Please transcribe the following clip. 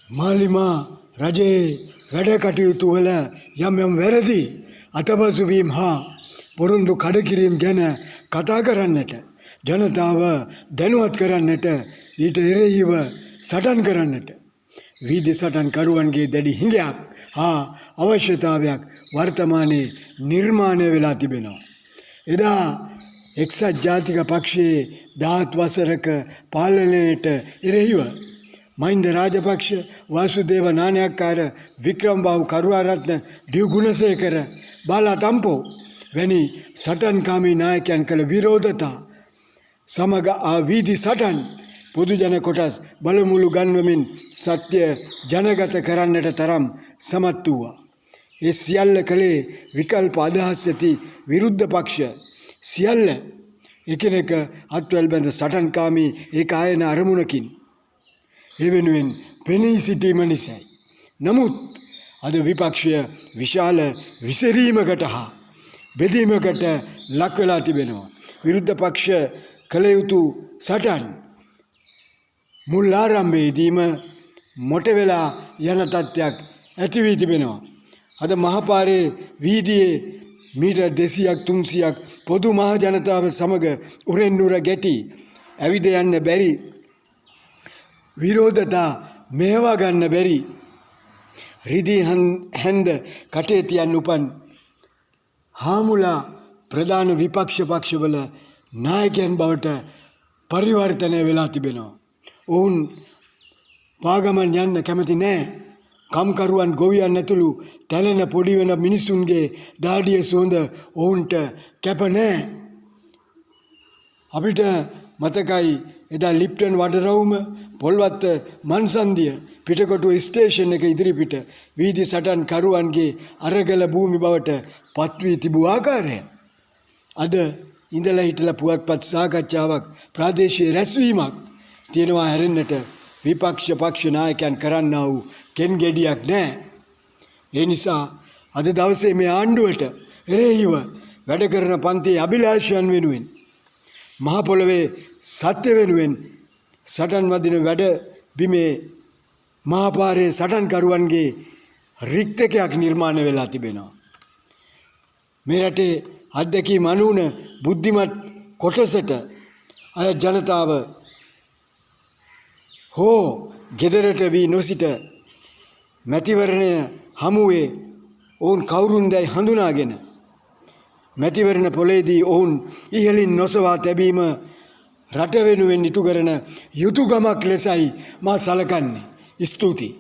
මාලිමා රජයේ වැඩ කටයුතු වල යම් වැරදි අතපසුවීම් හා පොරොන්දු කඩකිරීම් ගැන කතා කරන්නට ජනතාව දැනුවත් කරන්නට ඊට එරෙහිව සටන් කරන්නට වීදි සටන් කරුවන්ගේ දැඩි හිඟයක් හා අවශ්‍යතාවයක් වර්තමානයේ නිර්මාණය වෙලා තිබෙනවා. එදා එක්සත් ජාතික පක්ෂයේ 10 වසරක පාලනයට එරෙහිව මහින්ද රාජපක්ෂ, වාසුදේව නානායක්කාර, වික්‍රමබාහු කරුණාරත්න, ඩී ගුණසේකර, බාලා තම්පෝ වැනි සටන්කාමී නායකයන් කළ විරෝධතා සමග ආ වීදි සටන් පොදු ජන කොටස් බලමුළු ගන්වමින් සත්‍ය ජනගත කරන්නට තරම් සමත් වූවා. ඒ සියල්ල කළේ විකල්ප අදහස් ඇති විරුද්ධ පක්ෂ සියල්ල එකිනෙක අත්වැල් බැඳ සටන්කාමී ඒකායන අරමුණකින් ඒ වෙනුවෙන් පෙනී සිටීම නිසයි. නමුත් අද විපක්ෂය විශාල විසිරීමකට හා බෙදීමකට ලක් වෙලා තිබෙනවා. විරුද්ධ පක්ෂ කළ යුතු සටන් මුල් ආරම්භයේදීම මොට වෙලා යන තත්ත්වයක් ඇති වී තිබෙනවා. අද මහපාරේ වීදියේ මීටර් 200ක් 300ක් පොදු මහ ජනතාව සමග උරෙන් උර ගැටි ඇවිද යන්න බැරි විරෝධතා මේවා ගන්න බැරි රිදී හැන්ද කටේ තියන්න උපන් හාමුලා ප්‍රධාන විපක්ෂ පක්ෂවල නායකයන් බවට පරිවර්තනය වෙලා තිබෙනවා. ඔවුන් පාගමන් යන්න කැමති නෑ. කම්කරුවන් ගොවියන් ඇතුළු තැලෙන පොඩි වෙන මිනිසුන්ගේ දාඩිය සුවඳ ඔවුන්ට කැප නෑ. අපිට මතකයි එදා ලිප්ටන් වඩරවුම පොල්වත්ත මන්සන්දිය පිටකොටුව ස්ටේෂන් එක ඉදිරිපිට වීදි සටන් කරුවන්ගේ අරගල භූමි බවට පත්වී තිබූ ආකාරය. අද ඉඳලා හිටලා පුවත්පත් සාකච්ඡාවක් ප්‍රාදේශීය රැස්වීමක් තියෙනවා හැරෙන්නට විපක්ෂ පක්ෂ නායකයන් කරන්නා වූ කෙන් ගෙඩියක් නැහැ. ඒ නිසා අද දවසේ මේ ආණ්ඩුවට එරෙහිව වැඩ කරන පන්තියේ අභිලාෂයන් වෙනුවෙන් මහ පොළවේ සත්‍ය වෙනුවෙන් සටන් වදින වැඩ බිමේ මහපාරේ සටන්කරුවන්ගේ රික්තකයක් නිර්මාණය වෙලා තිබෙනවා. මේ රටේ අත්දැකීම් අනුන බුද්ධිමත් කොටසට අය ජනතාව හෝ ගෙදරට වී නොසිට මැතිවරණය හමුවේ ඔවුන් කවුරුන්දැයි හඳුනාගෙන මැතිවරණ පොලේදී ඔවුන් ඉහළින් නොසවා තැබීම රට වෙනුවෙන් ඉටු කරන යුතුයකමක් ලෙසයි මා සලකන්නේ. ස්තුතියි.